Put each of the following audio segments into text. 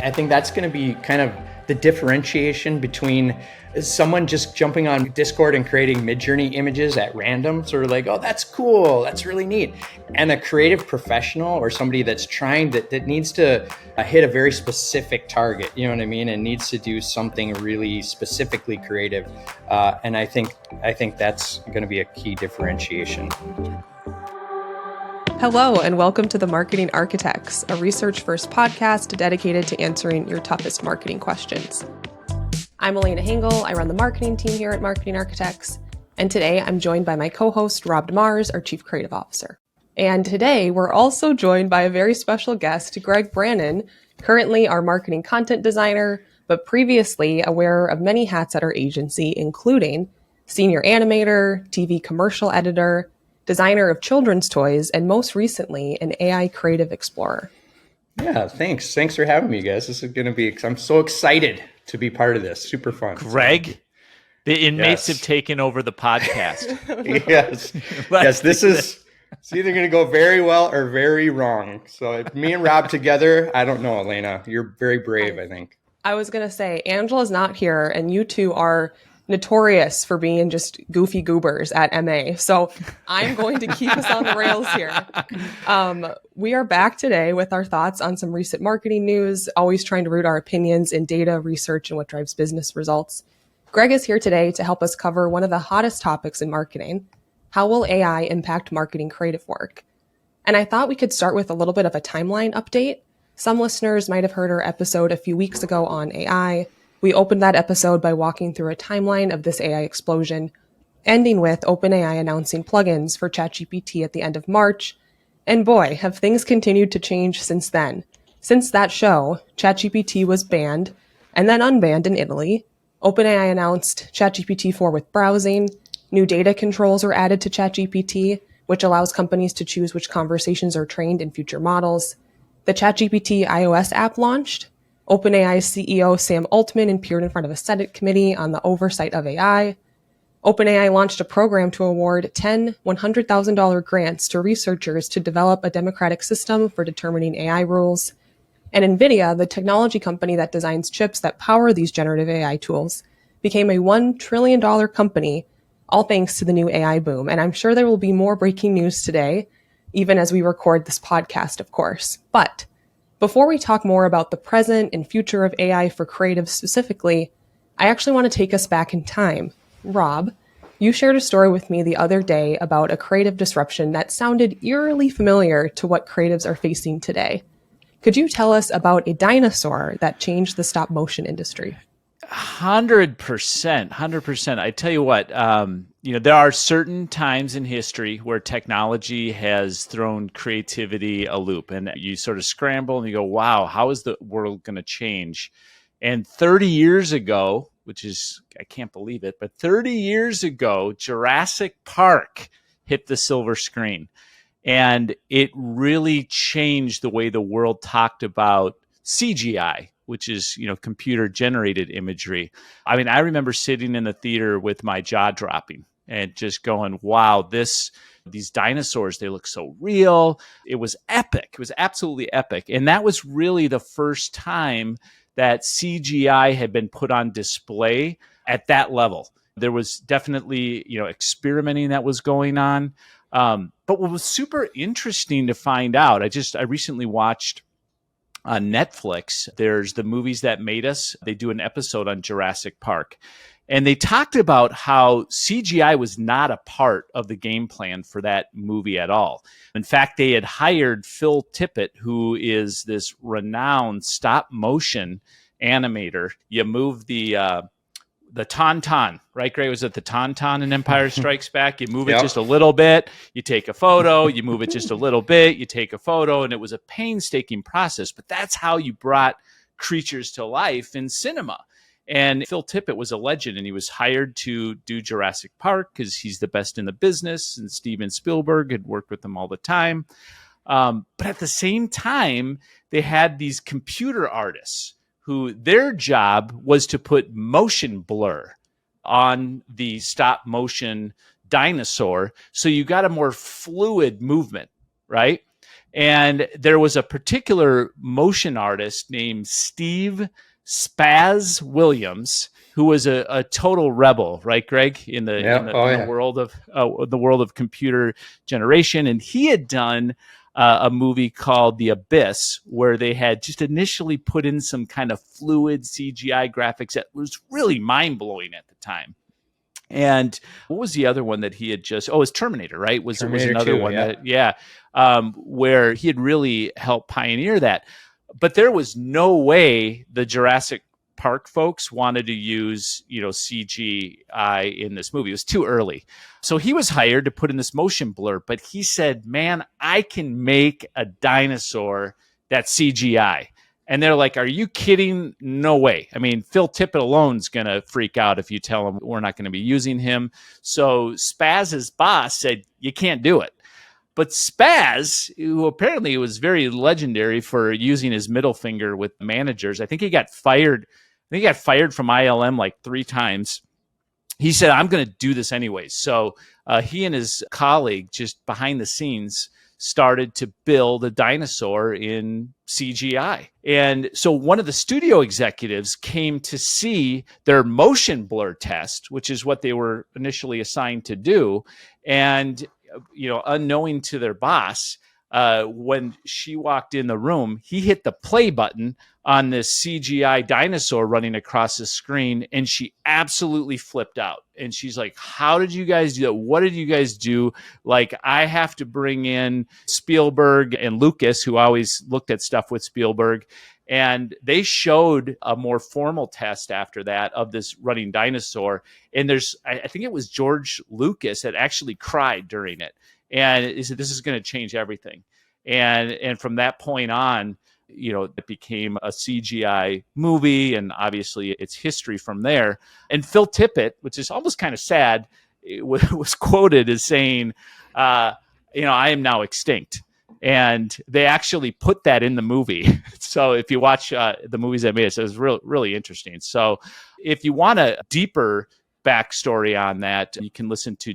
I think that's going to be kind of the differentiation between someone just jumping on Discord and creating Midjourney images at random, sort of like, oh, that's cool, that's really neat, and a creative professional or somebody that's trying that needs to hit a very specific target, you know what I mean, and needs to do something really specifically creative. And I think that's going to be a key differentiation. Hello, and welcome to The Marketing Architects, a research-first podcast dedicated to answering your toughest marketing questions. I'm Elena Hengel. I run the marketing team here at Marketing Architects, and today I'm joined by my co-host, Rob DeMars, our Chief Creative Officer. And today we're also joined by a very special guest, Greg Brannen, currently our marketing content designer, but previously a wearer of many hats at our agency, including senior animator, TV commercial editor, designer of children's toys, and most recently, an AI creative explorer. Yeah, thanks. Thanks for having me, guys. This is going to be, I'm so excited to be part of this. Super fun. Greg, the inmates have taken over the podcast. Yes, this is, it's either going to go very well or very wrong. So me and Rob together, I don't know, Elena. You're very brave, I think. I was going to say, Angela's not here, and you two are notorious for being just goofy goobers at MA. So I'm going to keep us on the rails here. We are back today with our thoughts on some recent marketing news, always trying to root our opinions in data, research, and what drives business results. Greg is here today to help us cover one of the hottest topics in marketing. How will AI impact marketing creative work? And I thought we could start with a little bit of a timeline update. Some listeners might have heard our episode a few weeks ago on AI. We opened that episode by walking through a timeline of this AI explosion, ending with OpenAI announcing plugins for ChatGPT at the end of March. And boy, have things continued to change since then. Since that show, ChatGPT was banned and then unbanned in Italy. OpenAI announced ChatGPT 4 with browsing. New data controls were added to ChatGPT, which allows companies to choose which conversations are trained in future models. The ChatGPT iOS app launched. OpenAI's CEO Sam Altman appeared in front of a Senate committee on the oversight of AI. OpenAI launched a program to award 10 $100,000 grants to researchers to develop a democratic system for determining AI rules. And NVIDIA, the technology company that designs chips that power these generative AI tools, became a $1 trillion company, all thanks to the new AI boom. And I'm sure there will be more breaking news today, even as we record this podcast, of course. But before we talk more about the present and future of AI for creatives specifically, I actually want to take us back in time. Rob, you shared a story with me the other day about a creative disruption that sounded eerily familiar to what creatives are facing today. Could you tell us about a dinosaur that changed the stop motion industry? 100%. I tell you what, there are certain times in history where technology has thrown creativity a loop, and you sort of scramble and you go, wow, how is the world going to change? And 30 years ago, which is, I can't believe it, but 30 years ago, Jurassic Park hit the silver screen. And it really changed the way the world talked about CGI, which is, computer generated imagery. I mean, I remember sitting in the theater with my jaw dropping and just going, wow, these dinosaurs, they look so real. It was epic. It was absolutely epic. And that was really the first time that CGI had been put on display at that level. There was definitely, experimenting that was going on. But what was super interesting to find out, I recently watched on Netflix, there's the Movies That Made Us. They do an episode on Jurassic Park. And they talked about how CGI was not a part of the game plan for that movie at all. In fact, they had hired Phil Tippett, who is this renowned stop motion animator. You move the Tauntaun, right, Gray? Was it the Tauntaun in Empire Strikes Back? You move it just a little bit, you take a photo, you move it just a little bit, you take a photo, and it was a painstaking process, but that's how you brought creatures to life in cinema. And Phil Tippett was a legend, and he was hired to do Jurassic Park because he's the best in the business, and Steven Spielberg had worked with him all the time. But at the same time, they had these computer artists who their job was to put motion blur on the stop motion dinosaur. So you got a more fluid movement, right? And there was a particular motion artist named Steve Spaz Williams, who was a total rebel, right, Greg, in the Yeah. the world of computer generation, and he had done a movie called The Abyss, where they had just initially put in some kind of fluid CGI graphics that was really mind blowing at the time. And what was the other one that he had just? Oh, it was Terminator, right? Was Terminator another 2, one yeah. that, yeah, where he had really helped pioneer that. But there was no way the Jurassic Park folks wanted to use, CGI in this movie. It was too early. So he was hired to put in this motion blur, but he said, "Man, I can make a dinosaur that's CGI." And they're like, "Are you kidding? No way." I mean, Phil Tippett alone's going to freak out if you tell him we're not going to be using him. So Spaz's boss said, "You can't do it." But Spaz, who apparently was very legendary for using his middle finger with managers, I think he got fired. I think he got fired from ILM like 3 times. He said, "I'm going to do this anyways." So he and his colleague, just behind the scenes, started to build a dinosaur in CGI. And so one of the studio executives came to see their motion blur test, which is what they were initially assigned to do. And, unknowing to their boss, when she walked in the room, he hit the play button on this CGI dinosaur running across the screen, and she absolutely flipped out. And she's like, "How did you guys do that? What did you guys do? Like, I have to bring in Spielberg and Lucas, who always looked at stuff with Spielberg." And they showed a more formal test after that of this running dinosaur. And I think it was George Lucas that actually cried during it. And he said, "This is going to change everything." And from that point on, it became a CGI movie, and obviously it's history from there. And Phil Tippett, which is almost kind of sad, was quoted as saying, "I am now extinct." And they actually put that in the movie. So if you watch the movies they made, it was really interesting. So if you want a deeper backstory on that, you can listen to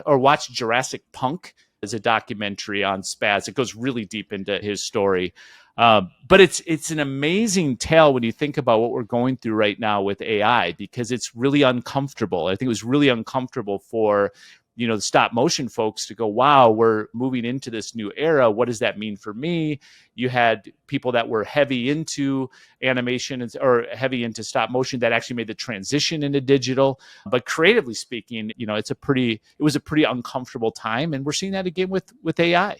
watch Jurassic Punk as a documentary on Spaz. It goes really deep into his story. But it's an amazing tale when you think about what we're going through right now with AI, because it's really uncomfortable. I think it was really uncomfortable for the stop motion folks to go, "Wow, we're moving into this new era. What does that mean for me?" You had people that were heavy into animation or heavy into stop motion that actually made the transition into digital. But creatively speaking, it was a pretty uncomfortable time, and we're seeing that again with AI.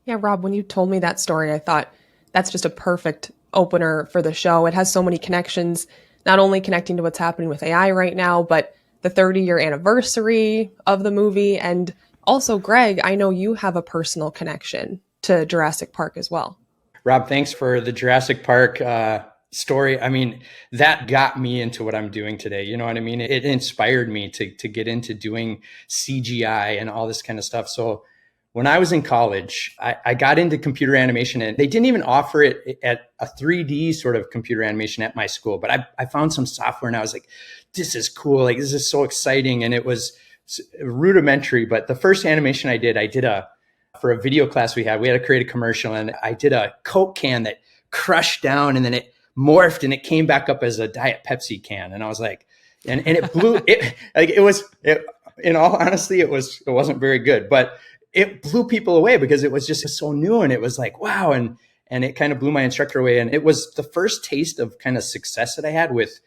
Yeah, Rob, when you told me that story, I thought that's just a perfect opener for the show. It has so many connections, not only connecting to what's happening with AI right now, but the 30-year anniversary of the movie. And also, Greg, I know you have a personal connection to Jurassic Park as well. Rob, thanks for the Jurassic Park story. I mean, that got me into what I'm doing today. You know what I mean? It inspired me to get into doing CGI and all this kind of stuff. So when I was in college, I got into computer animation, and they didn't even offer it at a 3D sort of computer animation at my school. But I found some software, and I was like, "This is cool. Like, this is so exciting." And it was rudimentary. But the first animation I did for a video class we had to create a commercial, and I did a Coke can that crushed down, and then it morphed and it came back up as a Diet Pepsi can. And I was like, and it blew in all honesty, it wasn't very good, but it blew people away because it was just so new, and it was like, wow. And it kind of blew my instructor away. And it was the first taste of kind of success that I had with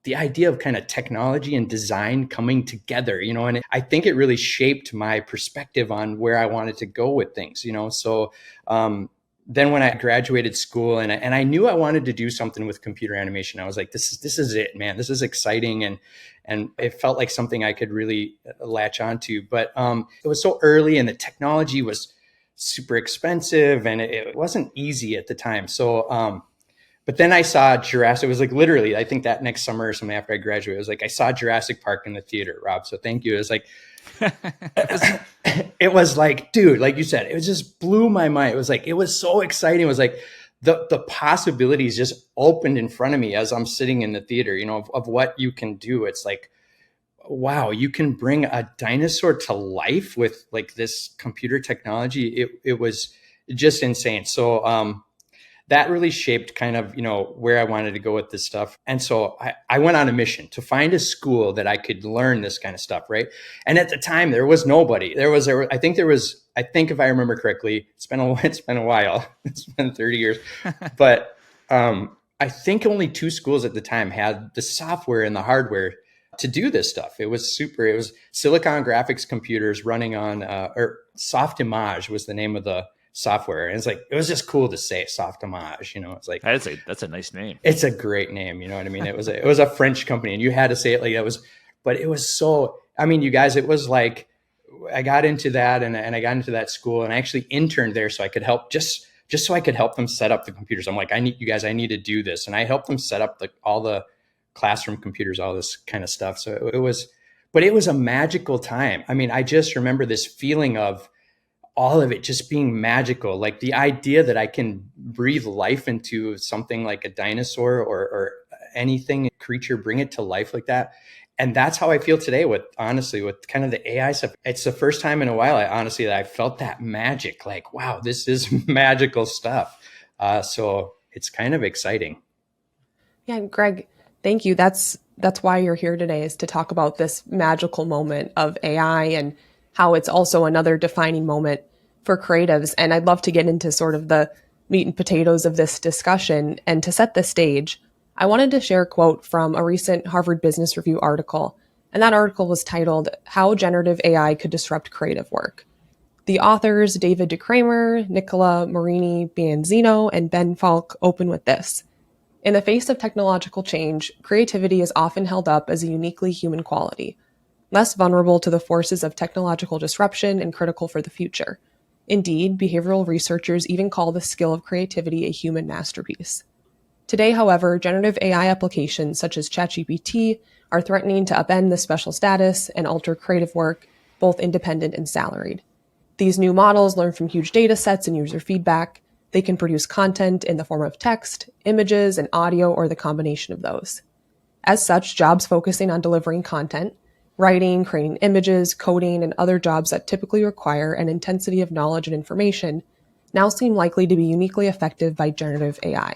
the idea of kind of technology and design coming together, and I think it really shaped my perspective on where I wanted to go with things, So then when I graduated school and I knew I wanted to do something with computer animation, I was like, this is it, man. This is exciting. And it felt like something I could really latch onto. But it was so early, and the technology was super expensive, and it wasn't easy at the time. So, but then I saw Jurassic. It was like literally, I think that next summer or something after I graduated, it was like I saw Jurassic Park in the theater, Rob. So thank you. It was like, it was like, dude, like you said, it just blew my mind. It was like, it was so exciting. It was like the possibilities just opened in front of me as I'm sitting in the theater, of what you can do. It's like, wow, you can bring a dinosaur to life with like this computer technology. It was just insane. So that really shaped kind of, where I wanted to go with this stuff. And so I went on a mission to find a school that I could learn this kind of stuff, right? And at the time, there was nobody. I think if I remember correctly, it's been a while. It's been 30 years. But I think only 2 schools at the time had the software and the hardware to do this stuff. It was Silicon Graphics computers running on, or Softimage was the name of the software. And it was just cool to say Softimage, it's like, that's a nice name. It's a great name. You know what I mean? It was a French company, and you had to say it like that but it was so, you guys, it was like, I got into that and I got into that school, and I actually interned there so I could help just so I could help them set up the computers. I'm like, I need to do this. And I helped them set up all the classroom computers, all this kind of stuff. So it was a magical time. I just remember this feeling of all of it just being magical. Like the idea that I can breathe life into something like a dinosaur or anything, creature, bring it to life like that. And that's how I feel today with kind of the AI stuff. It's the first time in a while, that I felt that magic, like, wow, this is magical stuff. So it's kind of exciting. Yeah, and Greg, thank you. That's why you're here today, is to talk about this magical moment of AI and how it's also another defining moment for creatives. And I'd love to get into sort of the meat and potatoes of this discussion. And to set the stage, I wanted to share a quote from a recent Harvard Business Review article. And that article was titled, "How Generative AI Could Disrupt Creative Work." The authors, David DeCramer, Nicola Marini Bianzino, and Ben Falk, open with this. In the face of technological change, creativity is often held up as a uniquely human quality, less vulnerable to the forces of technological disruption and critical for the future. Indeed, behavioral researchers even call the skill of creativity a human masterpiece. Today, however, generative AI applications such as ChatGPT are threatening to upend this special status and alter creative work, both independent and salaried. These new models learn from huge data sets and user feedback. They can produce content in the form of text, images, and audio, or the combination of those. As such, jobs focusing on delivering content, writing, creating images, coding, and other jobs that typically require an intensity of knowledge and information now seem likely to be uniquely effective by generative AI.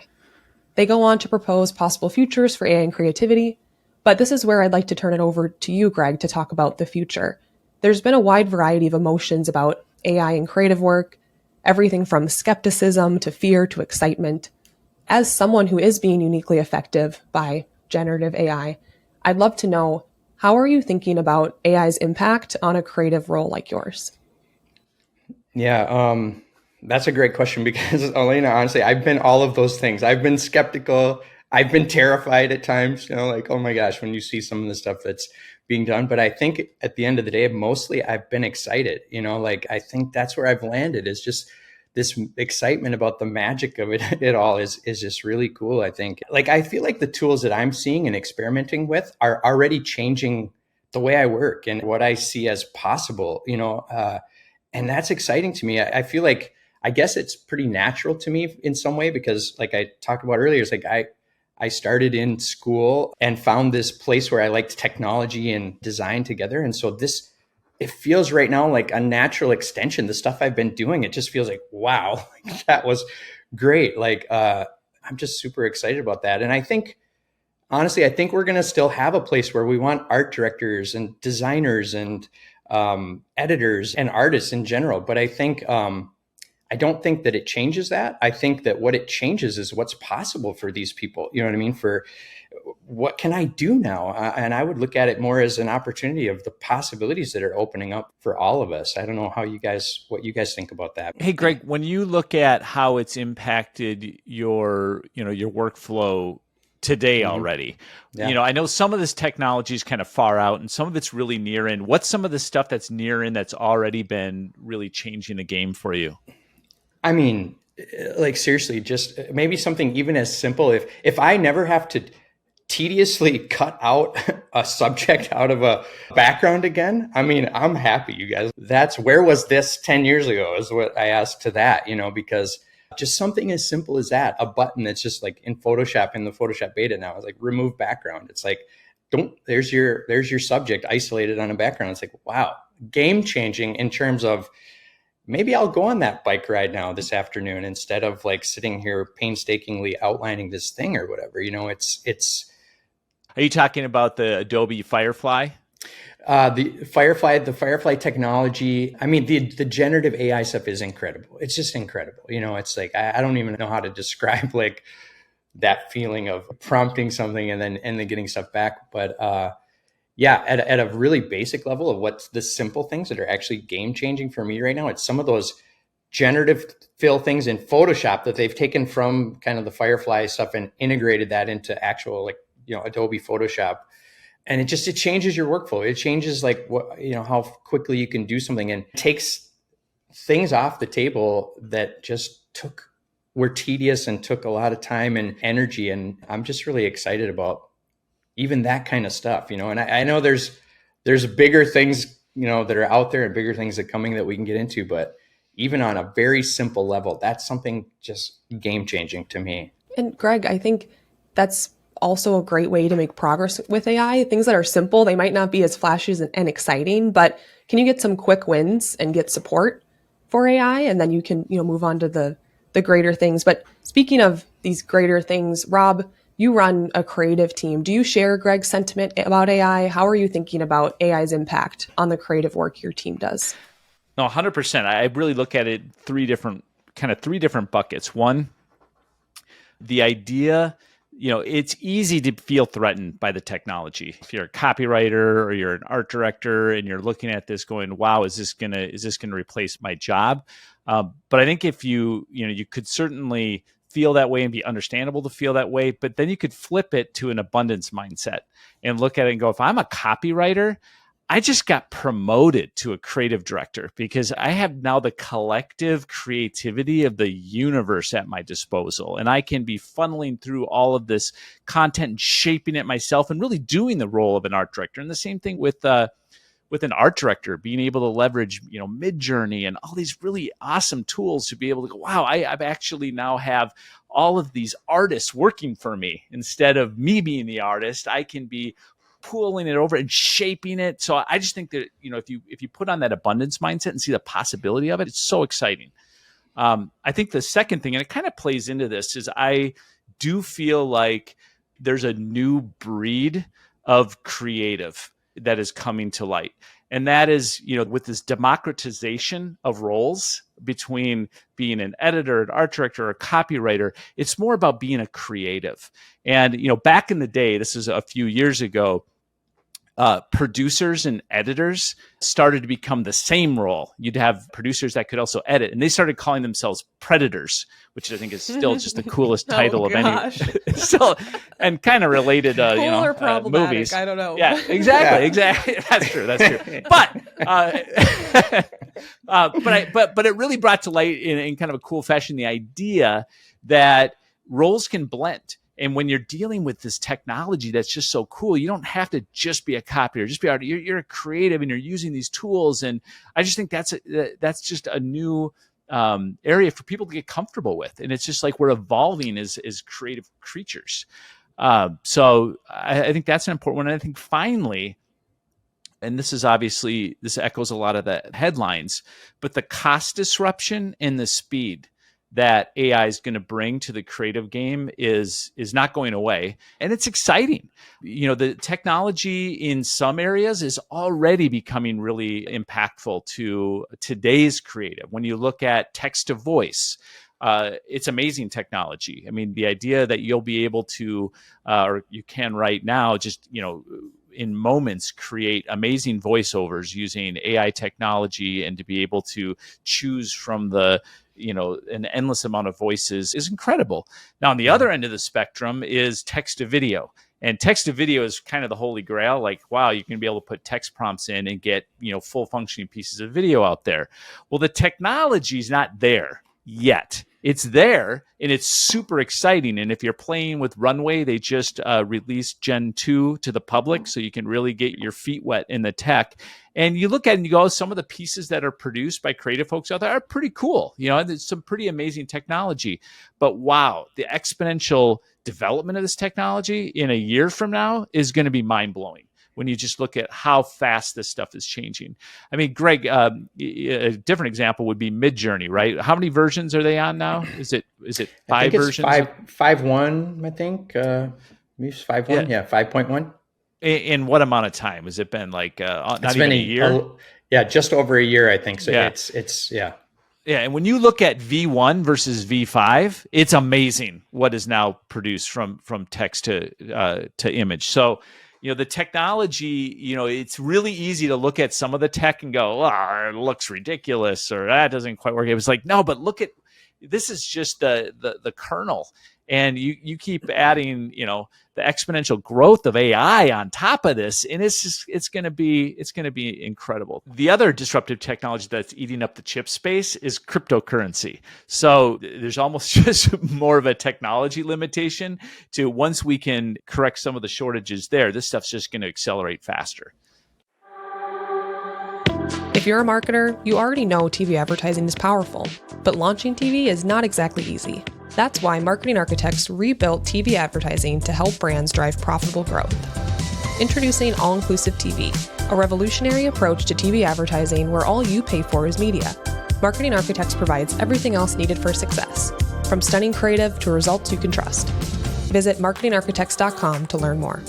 They go on to propose possible futures for AI and creativity, but this is where I'd like to turn it over to you, Greg, to talk about the future. There's been a wide variety of emotions about AI and creative work, everything from skepticism to fear to excitement. As someone who is being uniquely effective by generative AI, I'd love to know, how are you thinking about AI's impact on a creative role like yours? Yeah, that's a great question because, Elena, honestly, I've been all of those things. I've been skeptical. I've been terrified at times, like, oh my gosh, when you see some of the stuff that's being done. But I think at the end of the day, mostly I've been excited, like, I think that's where I've landed, is just this excitement about the magic of it all is just really cool. I think, like, I feel like the tools that I'm seeing and experimenting with are already changing the way I work and what I see as possible, and that's exciting to me. I feel like, I guess it's pretty natural to me in some way, because like I talked about earlier, it's like I started in school and found this place where I liked technology and design together. And so it feels right now like a natural extension. The stuff I've been doing, it just feels like, wow, that was great. Like, I'm just super excited about that. And I think, honestly, we're going to still have a place where we want art directors and designers and editors and artists in general. But I think, I don't think that it changes that. I think that what it changes is what's possible for these people. You know what I mean? For what can I do now? And I would look at it more as an opportunity of the possibilities that are opening up for all of us. I don't know what you guys think about that. Hey, Greg, when you look at how it's impacted your workflow today already, Yeah. I know some of this technology is kind of far out and some of it's really near in. What's some of the stuff that's near in that's already been really changing the game for you? I mean, like, seriously, just maybe something even as simple, if I never have to tediously cut out a subject out of a background again, I mean, I'm happy, you guys. Where was this 10 years ago is what I asked to that, because just something as simple as that, a button that's just like in Photoshop, in the Photoshop beta now, it's like remove background. It's like, there's your subject isolated on a background. It's like, wow, game changing in terms of maybe I'll go on that bike ride now this afternoon instead of like sitting here painstakingly outlining this thing or whatever. It's. Are you talking about the Adobe Firefly? The Firefly technology. I mean, the generative AI stuff is incredible. It's just incredible. It's like, I don't even know how to describe like that feeling of prompting something and then getting stuff back. But yeah, at a really basic level of what's the simple things that are actually game changing for me right now, it's some of those generative fill things in Photoshop that they've taken from kind of the Firefly stuff and integrated that into actual like, Adobe Photoshop. And it changes your workflow. It changes like how quickly you can do something, and takes things off the table that just were tedious and took a lot of time and energy. And I'm just really excited about even that kind of stuff, and I know there's bigger things, that are out there and bigger things that coming that we can get into, but even on a very simple level, that's something just game changing to me. And Greg, I think that's also a great way to make progress with AI. Things that are simple, they might not be as flashy and exciting, but can you get some quick wins and get support for AI? And then you can, move on to the greater things. But speaking of these greater things, Rob, you run a creative team. Do you share Greg's sentiment about AI? How are you thinking about AI's impact on the creative work your team does? No, 100%. I really look at it three different buckets. One, the idea, it's easy to feel threatened by the technology. If you're a copywriter or you're an art director and you're looking at this going, wow, is this gonna replace my job? But I think if you could certainly feel that way and be understandable to feel that way, but then you could flip it to an abundance mindset and look at it and go, if I'm a copywriter, I just got promoted to a creative director because I have now the collective creativity of the universe at my disposal. And I can be funneling through all of this content and shaping it myself and really doing the role of an art director. And the same thing with an art director, being able to leverage, Midjourney and all these really awesome tools to be able to go, wow, I've actually now have all of these artists working for me. Instead of me being the artist, I can be pulling it over and shaping it. So I just think that, if you put on that abundance mindset and see the possibility of it, it's so exciting. I think the second thing, and it kind of plays into this, is I do feel like there's a new breed of creative that is coming to light. And that is, with this democratization of roles between being an editor, an art director, or a copywriter, it's more about being a creative. And, back in the day, this is a few years ago, producers and editors started to become the same role. You'd have producers that could also edit, and they started calling themselves predators, which I think is still just the coolest title of any. So, and kind of related, Cool or problematic, movies. I don't know. Yeah, exactly, exactly. That's true. But it really brought to light in kind of a cool fashion the idea that roles can blend. And when you're dealing with this technology that's just so cool, you don't have to just be a copier, just be art. You're a creative and you're using these tools. And I just think that's just a new area for people to get comfortable with. And it's just like we're evolving as creative creatures. So I think that's an important one. And I think finally, and this echoes a lot of the headlines, but the cost disruption and the speed that AI is going to bring to the creative game is not going away. And it's exciting. The technology in some areas is already becoming really impactful to today's creative. When you look at text to voice, it's amazing technology. I mean, the idea that you'll be able to, or you can right now, just, in moments, create amazing voiceovers using AI technology, and to be able to choose from an endless amount of voices is incredible. Now, on the other end of the spectrum is text to video. And text to video is kind of the holy grail. Like, wow, you can be able to put text prompts in and get, full functioning pieces of video out there. Well, the technology is not there yet. It's there, and it's super exciting. And if you're playing with Runway, they just released Gen 2 to the public, so you can really get your feet wet in the tech. And you look at it and you go, some of the pieces that are produced by creative folks out there are pretty cool. There's some pretty amazing technology. But wow, the exponential development of this technology in a year from now is going to be mind-blowing. when you just look at how fast this stuff is changing. I mean, Greg, a different example would be Midjourney, right? How many versions are they on now? Is it I think five it's versions? 5.1, I think. Maybe it's 5.1. Yeah. Yeah, 5.1. In what amount of time has it been? Like It's not been even a year? yeah, just over a year, I think. So Yeah. it's yeah. Yeah, and when you look at V1 versus V5, it's amazing what is now produced from text to image. So, the technology, it's really easy to look at some of the tech and go, "Oh, it looks ridiculous," or "That doesn't quite work." It was like, no, but look at this is just the kernel, and you keep adding, the exponential growth of AI on top of this, and it's going to be incredible. The other disruptive technology that's eating up the chip space is cryptocurrency. So there's almost just more of a technology limitation to once we can correct some of the shortages there, this stuff's just going to accelerate faster. If you're a marketer, you already know TV advertising is powerful, but launching TV is not exactly easy. That's why marketing architects rebuilt TV advertising to help brands drive profitable growth. Introducing All-Inclusive TV, a revolutionary approach to TV advertising where all you pay for is media. Marketing Architects provides everything else needed for success, from stunning creative to results you can trust. Visit marketingarchitects.com to learn more.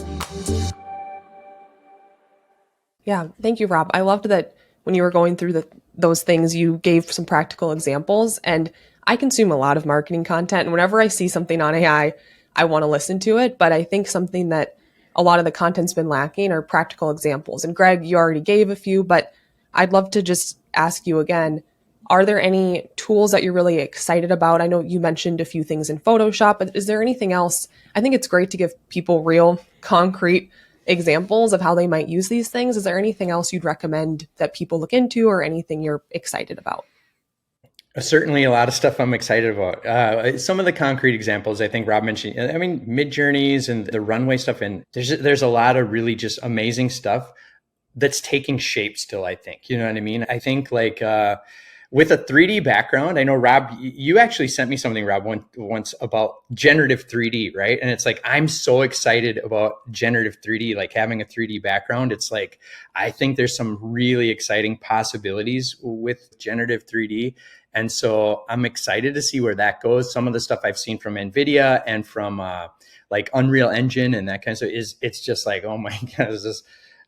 Yeah, thank you, Rob. I loved that when you were going through those things, you gave some practical examples. And I consume a lot of marketing content. And whenever I see something on AI, I want to listen to it. But I think something that a lot of the content's been lacking are practical examples. And Greg, you already gave a few, but I'd love to just ask you again, are there any tools that you're really excited about? I know you mentioned a few things in Photoshop, but is there anything else? I think it's great to give people real, concrete examples of how they might use these things. Is there anything else you'd recommend that people look into or anything you're excited about? Certainly a lot of stuff I'm excited about. Some of the concrete examples I think Rob mentioned, I mean, Midjourneys and the runway stuff. And there's a lot of really just amazing stuff that's taking shape still, I think. You know what I mean? I think with a 3D background, I know, Rob, you actually sent me something, Rob, once about generative 3D, right? And it's like, I'm so excited about generative 3D, like having a 3D background. It's like, I think there's some really exciting possibilities with generative 3D. And so I'm excited to see where that goes. Some of the stuff I've seen from NVIDIA and from like Unreal Engine and that kind of stuff it's just like, oh my God,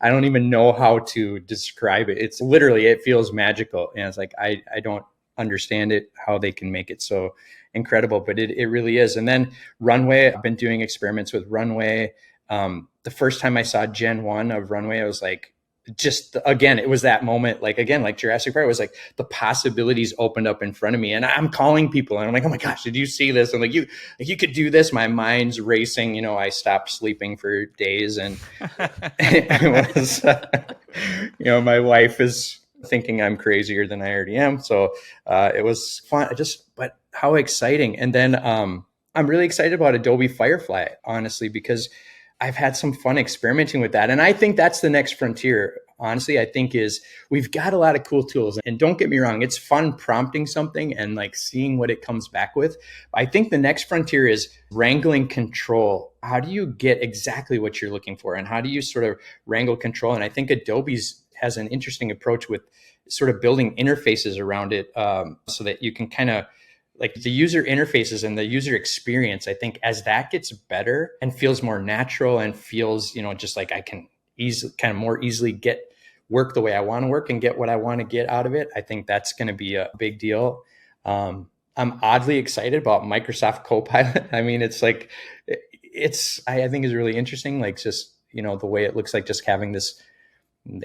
I don't even know how to describe it. It's literally, it feels magical. And it's like, I don't understand it, how they can make it so incredible, but it really is. And then Runway, I've been doing experiments with Runway. The first time I saw Gen 1 of Runway, I was like, just again, it was that moment, like again, like Jurassic Park, it was like the possibilities opened up in front of me, and I'm calling people, and I'm like, oh my gosh, did you see this? And like, you could do this. My mind's racing. I stopped sleeping for days, and it was, my wife is thinking I'm crazier than I already am. So it was fun. But how exciting! And then I'm really excited about Adobe Firefly, honestly, because I've had some fun experimenting with that. And I think that's the next frontier, honestly, I think we've got a lot of cool tools. And don't get me wrong, it's fun prompting something and like seeing what it comes back with. I think the next frontier is wrangling control. How do you get exactly what you're looking for? And how do you sort of wrangle control? And I think Adobe's has an interesting approach with sort of building interfaces around it so that you can kind of like the user interfaces and the user experience. I think as that gets better and feels more natural and feels, just like I can more easily work the way I want to work and get what I want to get out of it. I think that's going to be a big deal. I'm oddly excited about Microsoft Copilot. I mean, it's like, I think is really interesting. Like just, the way it looks like just having the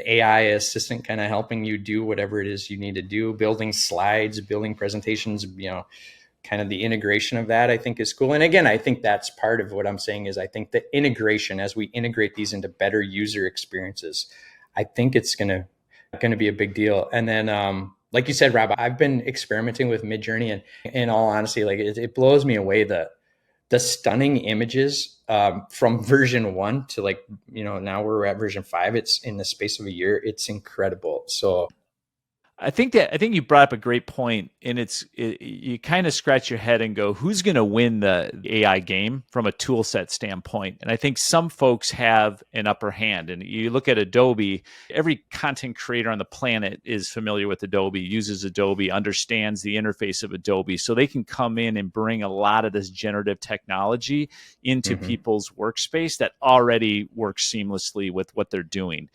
AI assistant kind of helping you do whatever it is you need to do, building slides, building presentations, kind of the integration of that I think is cool. And again, I think that's part of what I'm saying is I think the integration, as we integrate these into better user experiences, I think it's going to be a big deal. And then, like you said, Rob, I've been experimenting with Midjourney, and in all honesty, like it blows me away the stunning images from version 1 to now we're at version 5. It's in the space of a year. It's incredible. So I think you brought up a great point, and you kind of scratch your head and go, who's going to win the AI game from a tool set standpoint? And I think some folks have an upper hand. And you look at Adobe, every content creator on the planet is familiar with Adobe, uses Adobe, understands the interface of Adobe, so they can come in and bring a lot of this generative technology into people's workspace that already works seamlessly with what they're doing.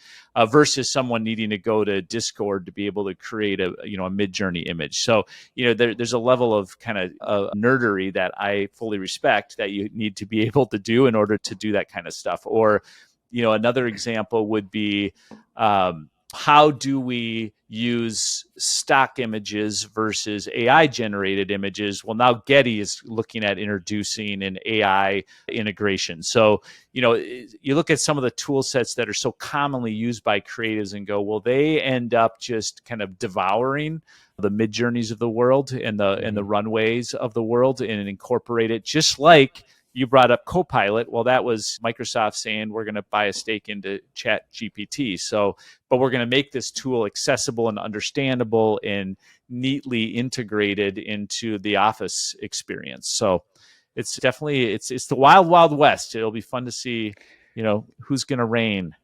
Versus someone needing to go to Discord to be able to create a mid-journey image. So there's a level of kind of nerdery that I fully respect that you need to be able to do in order to do that kind of stuff. Or another example would be how do we use stock images versus AI generated images? Well, now Getty is looking at introducing an AI integration. So, you look at some of the tool sets that are so commonly used by creatives and go, well, they end up just kind of devouring the mid journeys of the world and the runways of the world and incorporate it, just like you brought up Copilot. Well, that was Microsoft saying we're going to buy a stake into ChatGPT. So, but we're going to make this tool accessible and understandable and neatly integrated into the Office experience. So, it's definitely it's the wild, wild west. It'll be fun to see, who's going to reign.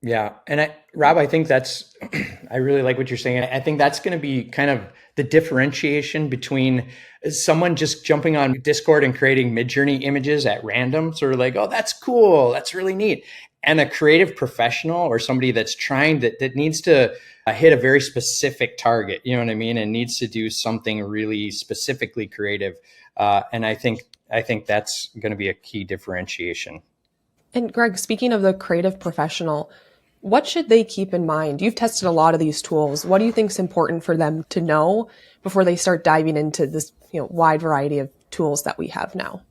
Yeah. And Rob, I think I really like what you're saying. I think that's going to be kind of the differentiation between someone just jumping on Discord and creating mid-journey images at random, sort of like, oh, that's cool, that's really neat, and a creative professional or somebody that's trying that needs to hit a very specific target, you know what I mean, and needs to do something really specifically creative. And I think that's going to be a key differentiation. And Greg, speaking of the creative professional, what should they keep in mind? You've tested a lot of these tools. What do you think is important for them to know before they start diving into this, wide variety of tools that we have now?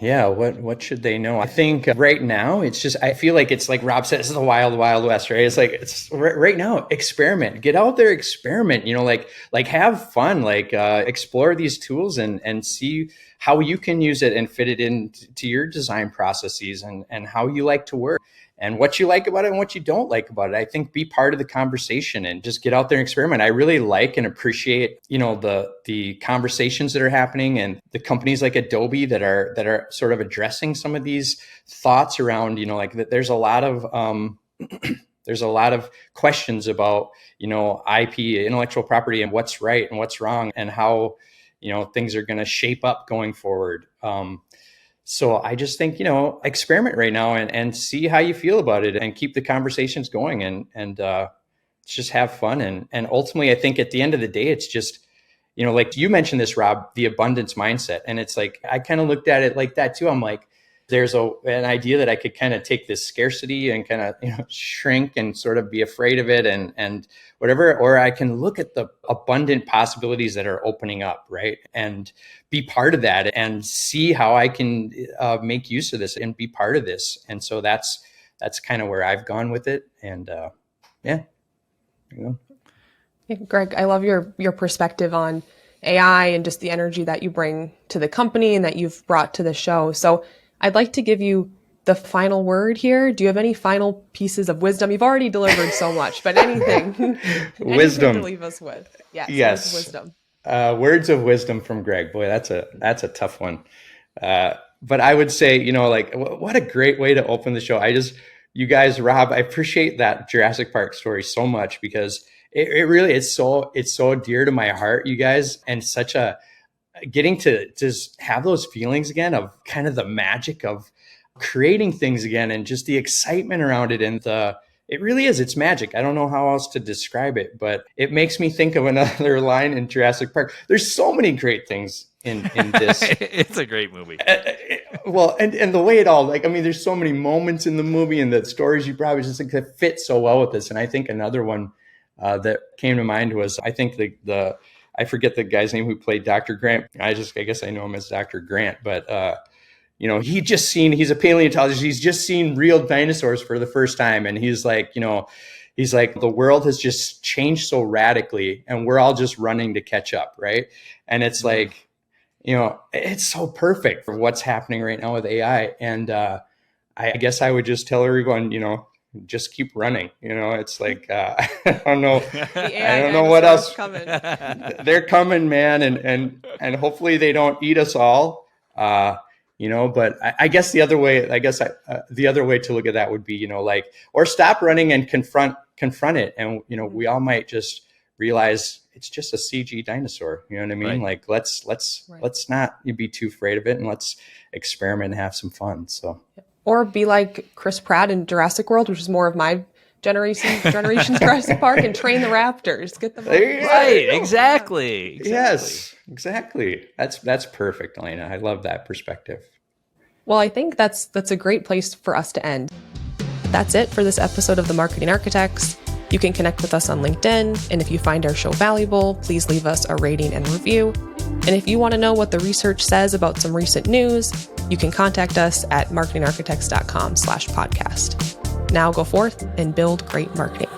Yeah, what should they know? I think right now I feel like it's like Rob said, it's the wild, wild west, right? It's right now, experiment, get out there, experiment, like have fun, explore these tools and see how you can use it and fit it into your design processes and how you like to work and what you like about it and what you don't like about it. I think be part of the conversation and just get out there and experiment. I really like and appreciate, the conversations that are happening and the companies like Adobe that are sort of addressing some of these thoughts around, there's a lot of there's a lot of questions about, IP, intellectual property, and what's right and what's wrong and how, things are going to shape up going forward. So I just think, experiment right now and see how you feel about it and keep the conversations going and just have fun. And ultimately, I think at the end of the day, it's just, like you mentioned this, Rob, the abundance mindset. And it's like, I kind of looked at it like that too. I'm like, there's an idea that I could kind of take this scarcity and kind of, shrink and sort of be afraid of it and whatever, or I can look at the abundant possibilities that are opening up, right? And be part of that and see how I can make use of this and be part of this. And so that's kind of where I've gone with it. And yeah, there you go. Greg, I love your perspective on AI and just the energy that you bring to the company and that you've brought to the show. So I'd like to give you the final word here. Do you have any final pieces of wisdom? You've already delivered so much, but anything, wisdom anything to leave us with? Yes. Wisdom. Words of wisdom from Greg. Boy, that's a tough one. But I would say, what a great way to open the show. You guys, Rob, I appreciate that Jurassic Park story so much because it really it's so dear to my heart, you guys, and such a getting to just have those feelings again of kind of the magic of creating things again and just the excitement around it. And it really is, it's magic. I don't know how else to describe it, but it makes me think of another line in Jurassic Park. There's so many great things in this. It's a great movie. Well, and the way it all, there's so many moments in the movie and the stories you probably just think that fit so well with this. And I think another one that came to mind was, I think I forget the guy's name who played Dr. Grant. I guess I know him as Dr. Grant, but he's a paleontologist. He's just seen real dinosaurs for the first time. And he's like, the world has just changed so radically and we're all just running to catch up. Right. And it's like, it's so perfect for what's happening right now with AI. And I guess I would just tell everyone, just keep running. It's like, I don't know. The AI I don't know what else. coming. They're coming, man. And hopefully they don't eat us all. But I guess the other way, the other way to look at that would be, or stop running and confront it. And, we all might just realize it's just a CG dinosaur. You know what I mean? Right. Like, let's not be too afraid of it, and let's experiment and have some fun. So, or be like Chris Pratt in Jurassic World, which is more of my generation's Jurassic Park, and train the raptors. Get them right. Exactly. Yes, exactly. That's perfect, Elena. I love that perspective. Well, I think that's a great place for us to end. That's it for this episode of The Marketing Architects. You can connect with us on LinkedIn, and if you find our show valuable, please leave us a rating and review. And if you want to know what the research says about some recent news, you can contact us at marketingarchitects.com/podcast. Now go forth and build great marketing.